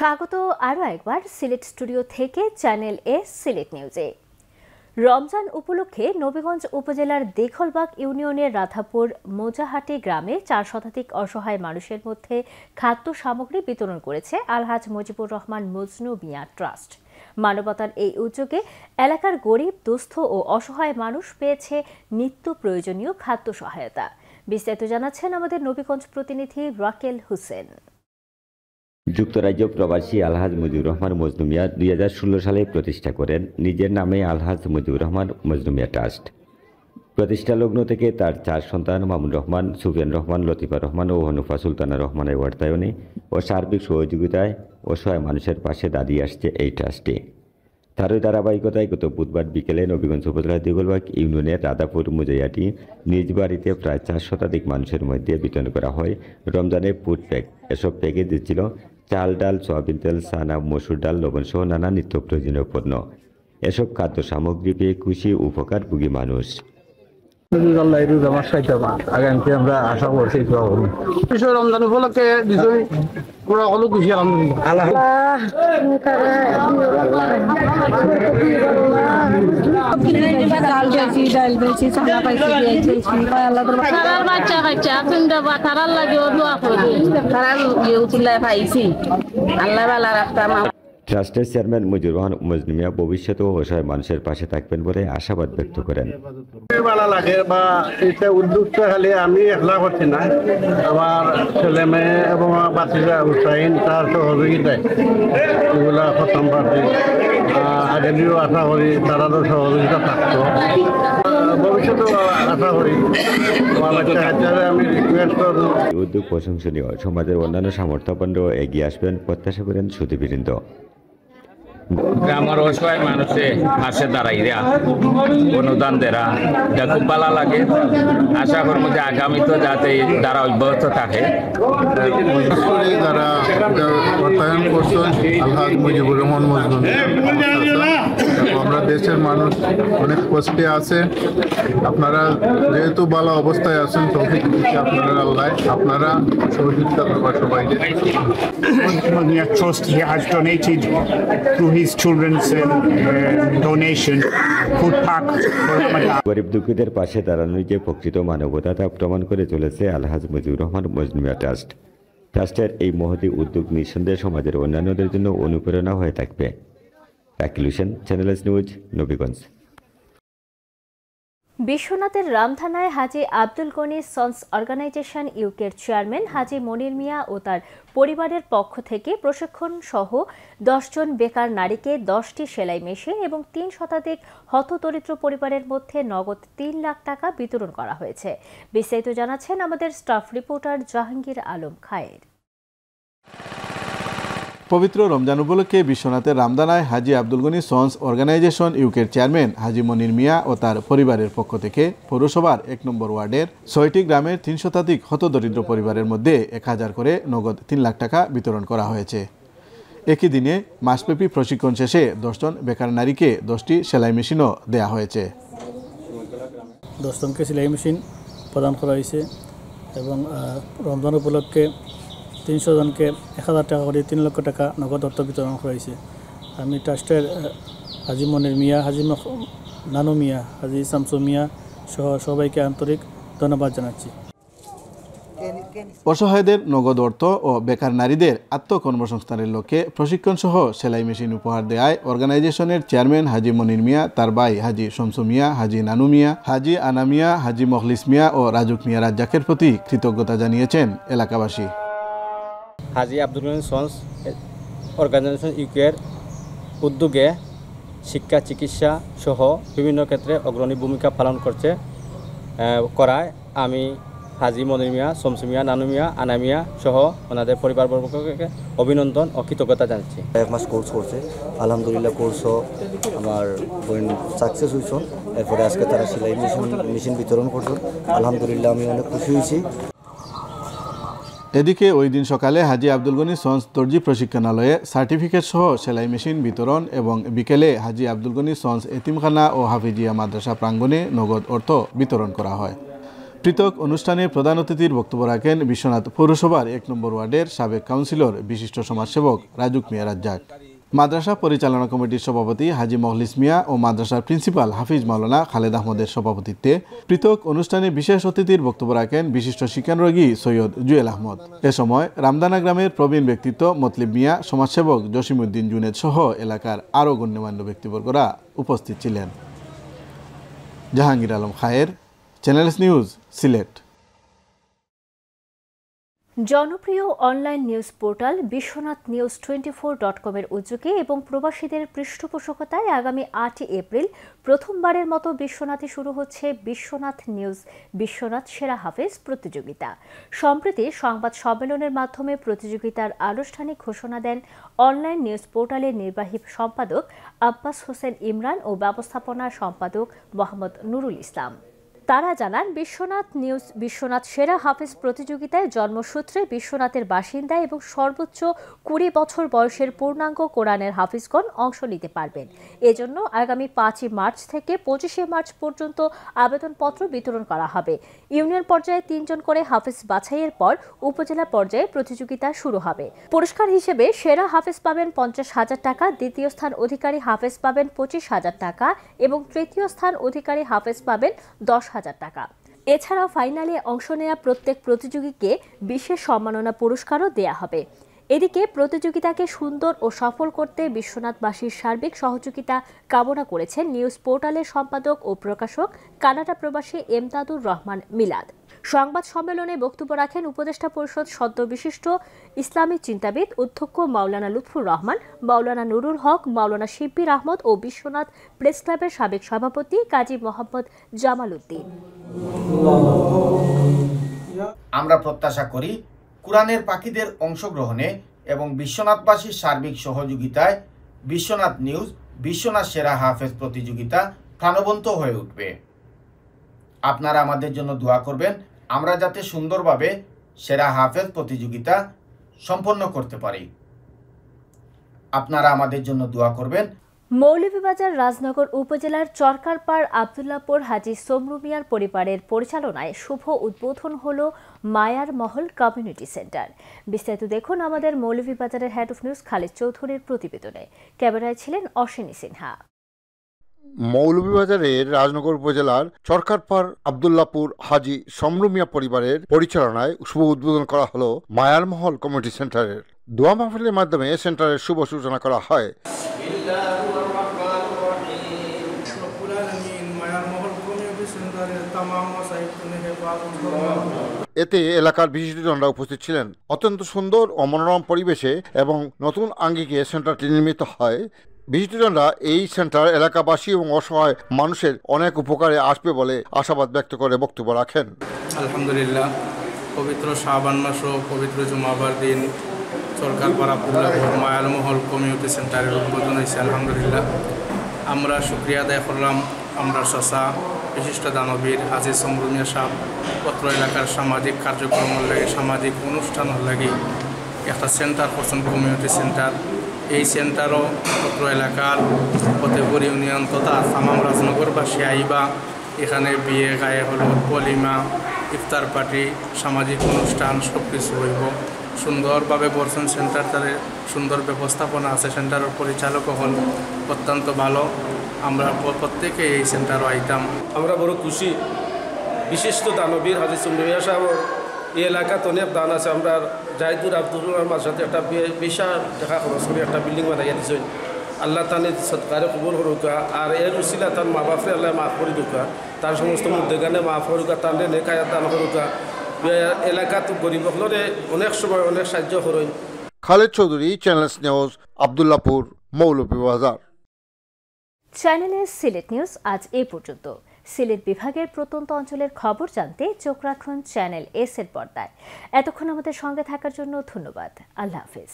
স্বাগত আরও একবার সিলেট স্টুডিও থেকে চ্যানেল এ সিলেট নিউজে। রমজান উপলক্ষে নবীগঞ্জ উপজেলার দেখলবাগ ইউনিয়নের রাধাপুর মোজাহাটি গ্রামে 4 শতাধিক অসহায় মানুষের মধ্যে খাদ্য সামগ্রী বিতরণ করেছে আলহাজ মুজিবুর রহমান মজনু মিয়া ট্রাস্ট। মানবতার এই উদ্যোগে এলাকার গরিব, দুস্থ ও অসহায় মানুষ পেয়েছে নিত্য প্রয়োজনীয় খাদ্য সহায়তা। বিস্তারিত জানাচ্ছেন আমাদের নবীগঞ্জ প্রতিনিধি রাকেল হোসেন। যুক্তরাজ্য প্রবাসী আলহাজ মুজিবুর রহমান মজনু মিয়া 2016 সালে প্রতিষ্ঠা করেন নিজের নামে আলহাজ মুজিবুর রহমান মজনু মিয়া ট্রাস্ট। প্রতিষ্ঠা লগ্ন থেকে তার 4 সন্তান মামুন রহমান, সুফিয়ান রহমান, লতিফা রহমান ও হনুফা সুলতানা রহমানের অর্থায়নে ও সার্বিক সহযোগিতায় অসহায় মানুষের পাশে দাঁড়িয়ে আসছে এই ট্রাস্টে। তারই ধারাবাহিকতায় গত বুধবার বিকেলে নবীগঞ্জ উপজেলার দেগলবাগ ইউনিয়নের রাধাপুর মোজাহাটি নিজ বাড়িতে প্রায় 4 শতাধিক মানুষের মধ্যে বিতরণ করা হয় রমজানের ফুড প্যাক। এসব প্যাকে দিচ্ছিল চাল, ডাল, সয়াবিন তেল, সানা, মসুর ডাল, লবণ সহ নানা নিত্য প্রয়োজনীয় পণ্য। এসব খাদ্য সামগ্রী পেয়ে খুশি উপকারভোগী মানুষ। আমরা আশা করছি রমজান উপলক্ষে ট্রাস্টের চেয়ারম্যান মুজিবুর রহমান মজনু মিয়া ভবিষ্যতেও অসহায় মানুষের পাশে থাকবেন বলে আশাবাদ ব্যক্ত করেন। ভালো লাগে বা এটা উদ্যোগটা খালি আমি একলা করছি না, আমার ছেলে মেয়ে এবং বাচ্চারা উৎসাহীন তার সহযোগিতায় এগুলা প্রথম পার্টি আগেও আশা করি তারারও সহযোগিতা থাকতো, ভবিষ্যতেও আশা করি। আমি রিকোয়েস্ট করব উদ্যোগ প্রশংসনীয়, সমাজের অন্যান্য সামর্থ্যপন্নও এগিয়ে আসবেন প্রত্যাশা করেন সুধীবৃন্দ। গ্রামের অসহায় মানুষের পাশে দাঁড়াইরা অনুদান দেরা যা খুব ভালো লাগে। আশা করবো যে আগামীতে যাতে তারা অব্যাহত থাকে। যারা অর্থায়ন করছেন আলহাজ মুজিবুর রহমান মজনু আমরা দেশের মানুষ অনেক কষ্টে আছে। আপনারা যেহেতু ভালো অবস্থায় আছেন তৌফিক দিচ্ছি আপনারা আল্লাহ, আপনারা সহযোগিতা করবার সবাইকে। Trust he has donated through his children's donation food pack for Ramadan. গরিব দুঃখীদের পাশে দাঁড়ানোর যে প্রকৃত মানবতা তা প্রমাণ করে চলেছে আলহাজ মুজিবুর রহমান মজনু মিয়া ট্রাস্ট। ট্রাস্টের এই মহতী উদ্যোগ নিঃসন্দেহে সমাজের অন্যান্যদের জন্য অনুপ্রেরণা হয়ে থাকবে। Rakil Hossain, channel S news, Nabiganj. বিশ্বনাথের রামথানায় হাজী আব্দুল গনি সন্স অর্গানাইজেশন ইউকের চেয়ারম্যান হাজী মনির মিয়া ও তার পরিবারের পক্ষ থেকে প্রশিক্ষণ সহ 10 জন বেকার নারীকে 10টি সেলাই মেশিন এবং 3 শতাধিক হতদরিদ্র পরিবারের মধ্যে নগদ 3 লাখ টাকা বিতরণ করা হয়েছে। বিস্তারিত জানাচ্ছেন আমাদের স্টাফ রিপোর্টার জাহাঙ্গীর আলম খায়ের। পবিত্র রমজান উপলক্ষে বিশ্বনাথের রামদানায় হাজী আব্দুল গনি সন্স অর্গানাইজেশন ইউকের চেয়ারম্যান হাজী মনির মিয়া ও তার পরিবারের পক্ষ থেকে পৌরসভার 1 নম্বর ওয়ার্ডের 6টি গ্রামের 3 শতাধিক হতদরিদ্র পরিবারের মধ্যে 1000 করে নগদ 3 লাখ টাকা বিতরণ করা হয়েছে। একই দিনে মাসব্যাপী প্রশিক্ষণ শেষে 10 জন বেকার নারীকে 10টি সেলাই মেশিনও দেওয়া হয়েছে। 10 জনকে সেলাই মেশিন প্রদান করা হয়েছে এবং রমজান উপলক্ষে 300 জনকে 1000 টাকা করে 3 লক্ষ টাকা নগদ অর্থ বিতরণ করা হয়েছে। আমি ট্রাস্টের হাজী মনির মিয়া, হাজী নানু মিয়া, হাজী শামসু মিয়া সহ সবাইকে আন্তরিক ধন্যবাদ জানাচ্ছি। অসহায়দের নগদ অর্থ ও বেকার নারীদের আত্মকর্মসংস্থানের লক্ষ্যে প্রশিক্ষণ সহ সেলাই মেশিন উপহার দেয় অর্গানাইজেশনের চেয়ারম্যান হাজী মনির মিয়া, তার ভাই হাজী শামসু মিয়া, হাজী নানু মিয়া, হাজী আনা মিয়া, হাজী মখলিস মিয়া ও রাজুক মিয়া রাজ্জাকের প্রতি কৃতজ্ঞতা জানিয়েছেন এলাকাবাসী। হাজী আব্দুল গনি সন্স অর্গানাইজেশন ইউকের উদ্যোগে শিক্ষা, চিকিৎসা সহ বিভিন্ন ক্ষেত্রে অগ্রণী ভূমিকা পালন করায় আমি হাজী মনির মিয়া, শামসু মিয়া, নানু মিয়া, আনা মিয়া সহ ওনাদের পরিবারবর্গকে অভিনন্দন ও কৃতজ্ঞতা জানাচ্ছি। 1 মাস কোর্স করছে, আলহামদুলিল্লাহ কোর্সও আমার বোন সাকসেস হয়েছেন। এরপরে আজকে তারা সেলাই মেশিন বিতরণ করছেন, আলহামদুলিল্লাহ আমি অনেক খুশি হয়েছি। এদিকে ওই দিন সকালে হাজী আব্দুল গনি সন্স দর্জি প্রশিক্ষণালয়ে সার্টিফিকেট সহ সেলাই মেশিন বিতরণ এবং বিকেলে হাজী আব্দুল গনি সন্স এতিমখানা ও হাফিজিয়া মাদ্রাসা প্রাঙ্গণে নগদ অর্থ বিতরণ করা হয়। পৃথক অনুষ্ঠানে প্রধান অতিথির বক্তব্য রাখেন বিশ্বনাথ পৌরসভার ১ নম্বর ওয়ার্ডের সাবেক কাউন্সিলর বিশিষ্ট সমাজসেবক রাজুক মিয়া রাজ্জাক, মাদ্রাসা পরিচালনা কমিটির সভাপতি হাজি মখলিস মিয়া ও মাদ্রাসার প্রিন্সিপাল হাফিজ মাওলানা খালেদ আহমদের সভাপতিত্বে। পৃথক অনুষ্ঠানে বিশেষ অতিথির বক্তব্য রাখেন বিশিষ্ট শিক্ষানুরাগী সৈয়দ জুয়েল আহমদ। এ সময় রামদানা গ্রামের প্রবীণ ব্যক্তিত্ব মতলিব মিয়া, সমাজসেবক জসিমউদ্দিন জুনেদ সহ এলাকার আরও গণ্যমান্য ব্যক্তিবর্গরা উপস্থিত ছিলেন। জাহাঙ্গীর আলম খায়ের, চ্যানেল এস নিউজ, সিলেট। জনপ্রিয় online news portal Biswanath news 24.com এর উদ্যোগে এবং প্রবাসীদের পৃষ্ঠপোষকতায় আগামী 8 এপ্রিল প্রথমবারের মতো বিশ্বনাথে শুরু হচ্ছে বিশ্বনাথ নিউজ বিশ্বনাথ সেরা হাফেজ প্রতিযোগিতা। সম্প্রতি সংবাদ সম্মেলনের মাধ্যমে প্রতিযোগিতার আনুষ্ঠানিক ঘোষণা দেন অনলাইন নিউজ পোর্টালের নির্বাহী সম্পাদক আব্বাস হোসেন ইমরান ও ব্যবস্থাপনা সম্পাদক মোহাম্মদ নুরুল ইসলাম। তারা জানান, বিশ্বনাথ নিউজ বিশ্বনাথ সেরা হাফেজ প্রতিযোগিতায় জন্মসূত্রে বিশ্বনাথের বাসিন্দা এবং সর্বোচ্চ 20 বছর বয়সের পূর্ণাঙ্গ কোরআনের হাফিজগণ অংশ নিতে পারবেন। এজন্য আগামী 5 মার্চ থেকে 25 মার্চ পর্যন্ত আবেদনপত্র বিতরণ করা হবে। ইউনিয়ন পর্যায়ে 3 জন করে হাফেজ বাছাইয়ের পর উপজেলা পর্যায়ে প্রতিযোগিতা শুরু হবে। পুরস্কার হিসেবে সেরা হাফেজ পাবেন 50,000 টাকা, দ্বিতীয় স্থান অধিকারী হাফেজ পাবেন 25,000 টাকা এবং তৃতীয় স্থান অধিকারী হাফেজ পাবেন 10,000 টাকা। এছাড়াও ফাইনালে অংশ নেওয়া প্রত্যেক প্রতিযোগীকে বিশেষ সম্মাননা পুরস্কারও দেয়া হবে। এদিকে প্রতিযোগিতাকে সুন্দর ও সফল করতে বিশ্বনাথবাসীর সার্বিক সহযোগিতা কামনা করেছেন নিউজ পোর্টালের সম্পাদক ও প্রকাশক কানাডা প্রবাসী এমদাদুর রহমান মিলাদ। সংবাদ সম্মেলনে বক্তব্য রাখেন উপদেষ্টা পরিষদ সদ্য বিশিষ্ট ইসলামী চিন্তাবিদ অধ্যক্ষ মাওলানা লুৎফুর রহমান, মাওলানা নুরুল হক, মাওলানা শিব্বির আহমদ ও বিশ্বনাথ প্রেস ক্লাবের সাবেক সভাপতি কাজী মোহাম্মদ জামাল উদ্দিন। আমরা প্রত্যাশা করি কুরআনের পাখিদের অংশগ্রহণে এবং বিশ্বনাথবাসীর সার্বিক সহযোগিতায় বিশ্বনাথ নিউজ বিশ্বনাথ সেরা হাফেজ প্রতিযোগিতা প্রাণবন্ত হয়ে উঠবে। আপনারা আমাদের জন্য দোয়া করবেন, আমরা যাতে সুন্দরভাবে সেরা হাফেজ প্রতিযোগিতা সম্পন্ন করতে পারি। আপনারা আমাদের জন্য দোয়া করবেন। মৌলভীবাজার রাজনগর উপজেলার চরকারপাড় আবদুল্লাপুর হাজী সোমরু মিয়ার পরিবারের পরিচালনায় শুভ উদ্বোধন হল মায়ার মহল কমিউনিটি সেন্টার। বিস্তারিত দেখুন আমাদের মৌলভীবাজারের হেড অফ নিউজ খালিদ চৌধুরীর প্রতিবেদনে। ক্যামেরায় ছিলেন অশ্বিনী সিনহা। মৌলভীবাজারের রাজনগর উপজেলার চরকারপাড় আবদুল্লাপুর হাজী সোমরু মিয়া পরিবারের পরিচালনায় শুভ উদ্বোধন করা হলো মায়ার মহল কমিউনিটি সেন্টারের। দোয়া মাহফিলের মাধ্যমে সেন্টারের শুভ সূচনা করা হয়। এতে এলাকার বিশিষ্টজনরা উপস্থিত ছিলেন। অত্যন্ত সুন্দর ও মনোরম পরিবেশে এবং নতুন আঙ্গিকে সেন্টারটি নির্মিত হয়। বিশিষ্টজনরা এই সেন্টার এলাকাবাসী এবং অসহায় মানুষের অনেক উপকারে আসবে বলে আশাবাদ ব্যক্ত করে বক্তব্য রাখেন। আলহামদুলিল্লাহ, পবিত্র শাবান মাস ও পবিত্র জুমাবার দিন চরকারপাড় আবদুল্লাপুর মায়ার মহল কমিউনিটি সেন্টারের উদ্বোধন হয়েছে। আলহামদুলিল্লাহ, আমরা শুক্রিয়া আদায় করলাম আমরা চাচা বিশিষ্ট দানবীর হাজী সোমরু মিয়া সাহেব পত্র এলাকার সামাজিক কার্যক্রমের লাগে সামাজিক অনুষ্ঠানের লাগে একটা সেন্টার করছেন কমিউনিটি সেন্টার। এই সেন্টারও পত্র এলাকার ফতেপুর ইউনিয়ন তথা তামাম রাজনগরবাসী আইবা এখানে বিয়ে, গায়ে হলুদ, পলিমা, ইফতার পার্টি, সামাজিক অনুষ্ঠান সব কিছু হইব। সুন্দরভাবে বর্ষণ সেন্টার তাদের সুন্দর ব্যবস্থাপনা আছে। সেন্টারের পরিচালক হল অত্যন্ত ভালো। আমরা প্রত্যেকে এই সেন্টারও আইতাম। আমরা বড় খুশি। বিশিষ্ট দানবীর হাজী সোমরু মিয়া সাহেব এই এলাকাত অনেক দান আছে। আমরা জাহিদুর আব্দুল্লাহর মাঝে একটা বিশাল টাকা খরচ করে একটা বিল্ডিং বানাইয়া দিয়েছেন। আল্লাহ তানে সৎকারে কবুল হরুকা আর এর উসিলা তার মা বাপরে আল্লাহ মাফ করে দুকা, তার সমস্ত মুদ্দেগানে মাফ হরুকা, তানে নেকায়াত দান হরুকা। এলাকাত গরিব হলরে অনেক সময় অনেক সাহায্য করেন। Khaled Chowdhury, channel S news, Abdullapur, Moulvibazar. Channel S Sylhet news আজ এই পর্যন্ত। সিলেট বিভাগের প্রত্যন্ত অঞ্চলের খবর জানতে চোখ রাখুন চ্যানেল এস এর পর্দায়। এতক্ষণ আমাদের সঙ্গে থাকার জন্য ধন্যবাদ। আল্লাহ হাফেজ।